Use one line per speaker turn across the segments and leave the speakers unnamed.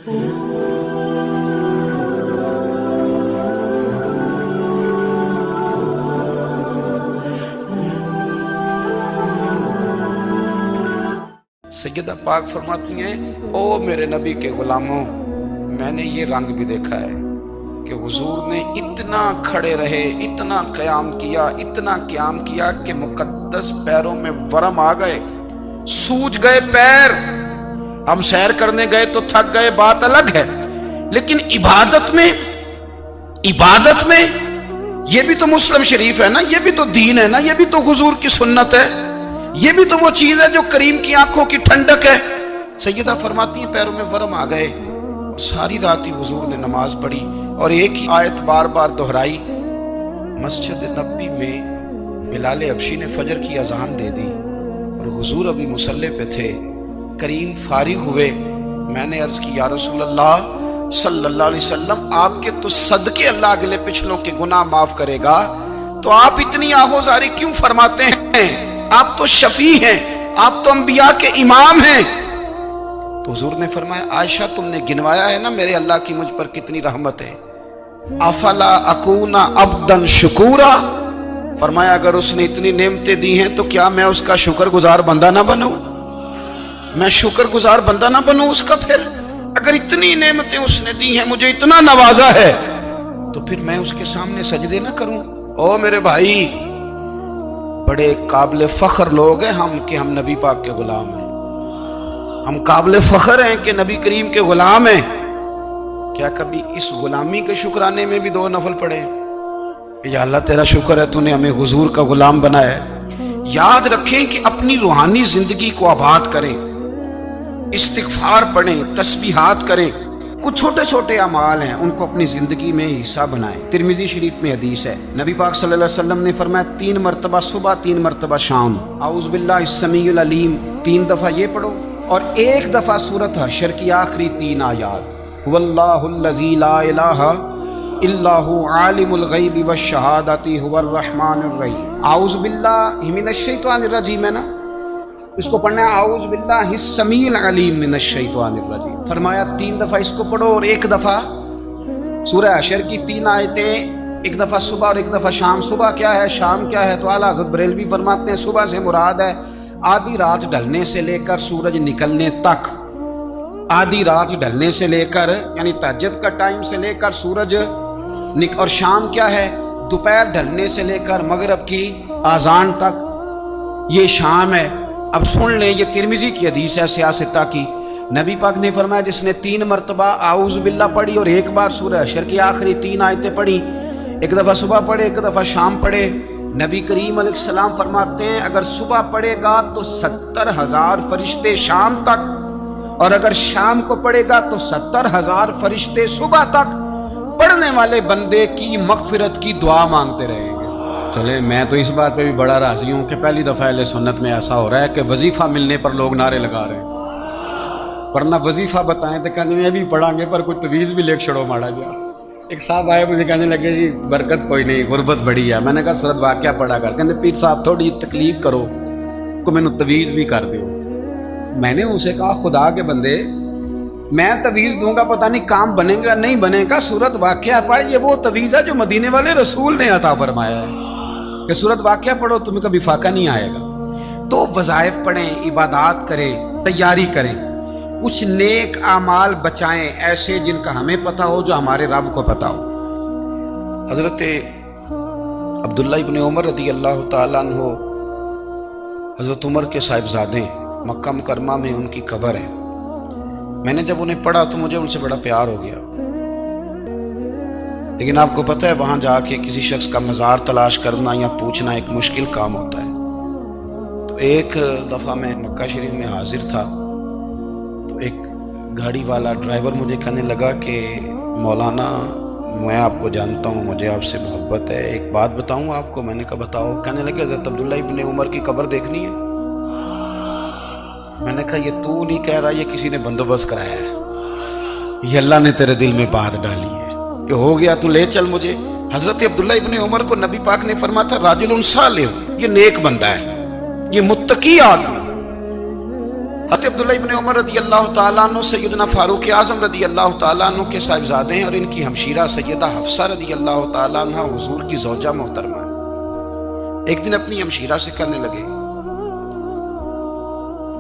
सैयदा पाक फरमाती हैं, ओ मेरे नबी के गुलामों, मैंने ये रंग भी देखा है कि हुजूर ने इतना खड़े रहे, इतना क़याम किया कि मुकद्दस पैरों में वरम आ गए, सूज गए पैर। हम सैर करने गए तो थक गए, बात अलग है, लेकिन इबादत में ये भी तो मुस्लिम शरीफ है ना, ये भी तो दीन है ना, ये भी तो हुजूर की सुन्नत है, ये भी तो वो चीज है जो करीम की आंखों की ठंडक है। सैयदा फरमाती है पैरों में वरम आ गए। सारी रात ही हुजूर ने नमाज पढ़ी और एक ही आयत बार बार दोहराई। मस्जिद नबी में बिलाल हबशी ने फजर की अजान दे दी और हुजूर अभी मुसल्ले पे थे। करीम फारिग हुए, मैंने अर्ज की, या रसूल अल्लाह सल्लल्लाहु अलैहि वसल्लम, आपके तो सदके अल्लाह अगले पिछलों के गुनाह माफ करेगा, तो आप इतनी आहोजारी क्यों फरमाते हैं? आप तो शफी हैं, आप तो अंबिया के इमाम हैं। तो हुजूर ने फरमाया, आयशा तुमने गिनवाया है ना मेरे अल्लाह की मुझ पर कितनी रहमत है। अफला अकूना अब्दन शुकूरा, फरमाया अगर उसने इतनी नेमतें दी हैं तो क्या मैं उसका शुक्रगुजार बंदा ना बनूं? मैं शुक्रगुजार बंदा ना बनूं उसका? फिर अगर इतनी नेमतें उसने दी हैं, मुझे इतना नवाजा है, तो फिर मैं उसके सामने सजदे ना करूं? ओ मेरे भाई, बड़े काबिल फख्र लोग हैं हम कि हम नबी पाक के गुलाम हैं। हम काबिल फख्र हैं कि नबी करीम के गुलाम हैं। क्या कभी इस गुलामी के शुक्राने में भी दो नफल पढ़े? या अल्लाह तेरा शुक्र है तूने हमें हुजूर का गुलाम बनाया है। याद रखें कि अपनी रूहानी जिंदगी को आबाद करें, इस्तिगफार पढ़ें, तस्बीहात करें। कुछ छोटे छोटे अमाल हैं, उनको अपनी जिंदगी में हिस्सा बनाएं। तिरमिजी शरीफ में हदीस है, नबी पाक सल्लल्लाहु अलैहि वसल्लम ने फरमाया 3 मरतबा सुबह, 3 मरतबा शाम औज़ बिल्लाहिस समीउल अलीम 3 दफा ये पढ़ो और 1 दफा सूरत हशर की आखिरी 3 आयात, वल्लाहुल्लज़ी ला इलाहा इल्लाहु आलिमुल गैबि वश्शहादति हुवर रहमानुर रहीम। औज़ बिल्लाहि मिनश शैतानिर रजीम है ना, इसको पढ़ना है औज़ बिल्लाहिस समीउल अलीम मिनश शैतानिर रजीम। फरमाया 3 दफा इसको पढ़ो और 1 दफा सूरह हशर की 3 आयतें, 1 दफा सुबह और 1 दफा शाम। सुबह क्या है, शाम क्या है? तो आला हज़रत बरेलवी फरमाते हैं सुबह से मुराद है आधी रात ढलने से लेकर सूरज निकलने तक। आधी रात ढलने से लेकर यानी तहज्जुद का टाइम से लेकर सूरज और शाम क्या है? दोपहर ढलने से लेकर मगरिब की आजान तक, ये शाम है। अब सुन लें, ये तिरमिजी की हदीस है सियासता की। नबी पाक ने फरमाया जिसने 3 मरतबा आऊज़ बिल्लाह पढ़ी और 1 बार सूरह हशर की आखिरी 3 आयतें पढ़ी, 1 दफा सुबह पढ़े, 1 दफा शाम पढ़े। नबी करीम अलैहिस्सलाम फरमाते हैं अगर सुबह पढ़ेगा तो 70,000 फरिश्ते शाम तक, और अगर शाम को पढ़ेगा तो 70,000 फरिश्ते सुबह तक पढ़ने वाले बंदे की मगफिरत की दुआ मांगते रहेंगे। चले, मैं तो इस बात पे भी बड़ा राजी हूं कि पहली दफा अहले सुन्नत में ऐसा हो रहा है कि वजीफा मिलने पर लोग नारे लगा रहे हैं, वरना वजीफा बताएं तो कहते भी पढ़ांगे पर कोई तवीज भी लेके छड़ो माड़ा गया। एक साहब आए, मुझे कहने लगे जी बरकत कोई नहीं, गुरबत बड़ी है। मैंने कहा सूरत वाक़या पढ़ा कर। कहते पीर साहब थोड़ी तकलीफ करो को मैनू तवीज भी कर दो। मैंने उनसे कहा खुदा के बंदे, मैं तवीज दूंगा पता नहीं काम बनेगा नहीं बनेगा, सूरत वाक़या पढ़। ये वो तवीज है जो मदीने वाले रसूल ने अता फरमाया है कि सूरत वाक़या पढ़ो, तुम्हें कभी फाका नहीं आएगा। तो वज़ाइफ पढ़ें, इबादत करें, तैयारी करें, कुछ नेक आमाल बचाएं ऐसे जिनका हमें पता हो, जो हमारे रब को पता हो। हजरत अब्दुल्ला इब्न उमर रज़ी अल्लाह तआला अन्हु, हजरत उमर के साहिबजादे, मक्का मुकरमा में उनकी कब्र है। मैंने जब उन्हें पढ़ा तो मुझे उनसे बड़ा प्यार हो गया। लेकिन आपको पता है वहां जाके किसी शख्स का मज़ार तलाश करना या पूछना एक मुश्किल काम होता है। तो एक दफा मैं मक्का शरीफ में हाजिर था, तो एक गाड़ी वाला ड्राइवर मुझे कहने लगा कि मौलाना मैं आपको जानता हूँ, मुझे आपसे मोहब्बत है, एक बात बताऊँ आपको। मैंने कहा बताओ। कहने लगे हज़रत अब्दुल्ला इब्न उमर की कब्र देखनी है। मैंने कहा ये तू नहीं कह रहा, ये किसी ने बंदोबस्त कराया है, ये अल्लाह ने तेरे दिल में बात डाली है, ये हो गया तू ले चल मुझे। हजरत अब्दुल्ला इब्न उमर को नबी पाक ने फरमाया था राजुलुन सालिह, ये नेक बंदा है, ये मुत्तकी आदमी। حضرت عبداللہ ابن عمر رضی اللہ تعالیٰ عنہ سیدنا فاروق اعظم رضی اللہ تعالیٰ عنہ کے صاحبزادے ہیں، اور ان کی ہمشیرہ سیدہ حفصہ رضی اللہ تعالیٰ عنہ حضور کی زوجہ محترمہ ہے۔ ایک دن اپنی ہمشیرہ سے کہنے لگے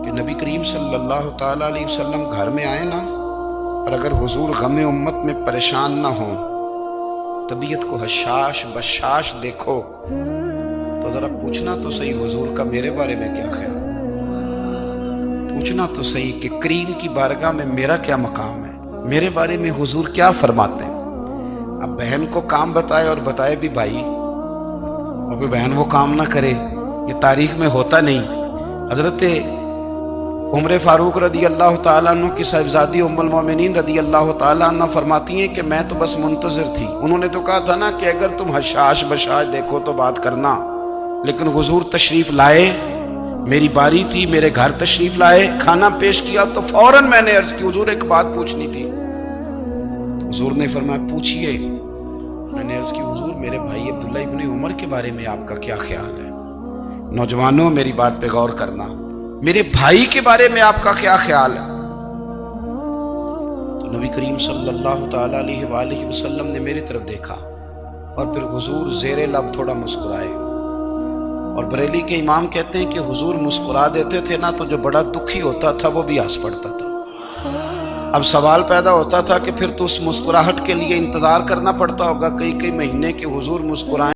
کہ نبی کریم صلی اللہ تعالیٰ علیہ وسلم گھر میں آئے نا، اور اگر حضور غم امت میں پریشان نہ ہوں، طبیعت کو حشاش بشاش دیکھو، تو ذرا پوچھنا تو صحیح حضور کا میرے بارے میں کیا خیال، پوچھنا تو صحیح کہ کریم کی بارگاہ میں میرا کیا مقام ہے، میرے بارے میں حضور کیا فرماتے ہیں۔ اب بہن کو کام بتائے، اور بتائے بھی بھائی، اور کوئی بہن وہ کام نہ کرے، یہ تاریخ میں ہوتا نہیں۔ حضرت عمر فاروق رضی اللہ تعالیٰ عنہ کی صاحبزادی ام المومنین رضی اللہ تعالیٰ عنہ فرماتی ہیں کہ میں تو بس منتظر تھی۔ انہوں نے تو کہا تھا نا کہ اگر تم حشاش بشاش دیکھو تو بات کرنا، لیکن حضور تشریف لائے، میری باری تھی، میرے گھر تشریف لائے، کھانا پیش کیا تو فوراً میں نے عرض کی حضور ایک بات پوچھنی تھی۔ حضور نے فرمایا پوچھئے۔ میں نے عرض کی حضور میرے بھائی عبداللہ ابن عمر کے بارے میں آپ کا کیا خیال ہے؟ نوجوانوں میری بات پہ غور کرنا، میرے بھائی کے بارے میں آپ کا کیا خیال ہے؟ تو نبی کریم صلی اللہ تعالیٰ علیہ وآلہ وسلم نے میری طرف دیکھا، اور پھر حضور زیر لب تھوڑا مسکرائے، اور بریلی کے امام کہتے ہیں کہ حضور مسکرا دیتے تھے نا تو جو بڑا دکھی ہوتا تھا وہ بھی ہنس پڑتا تھا۔ اب سوال پیدا ہوتا تھا کہ پھر تو اس مسکراہٹ کے لیے انتظار کرنا پڑتا ہوگا کئی کئی مہینے کہ حضور مسکرائیں۔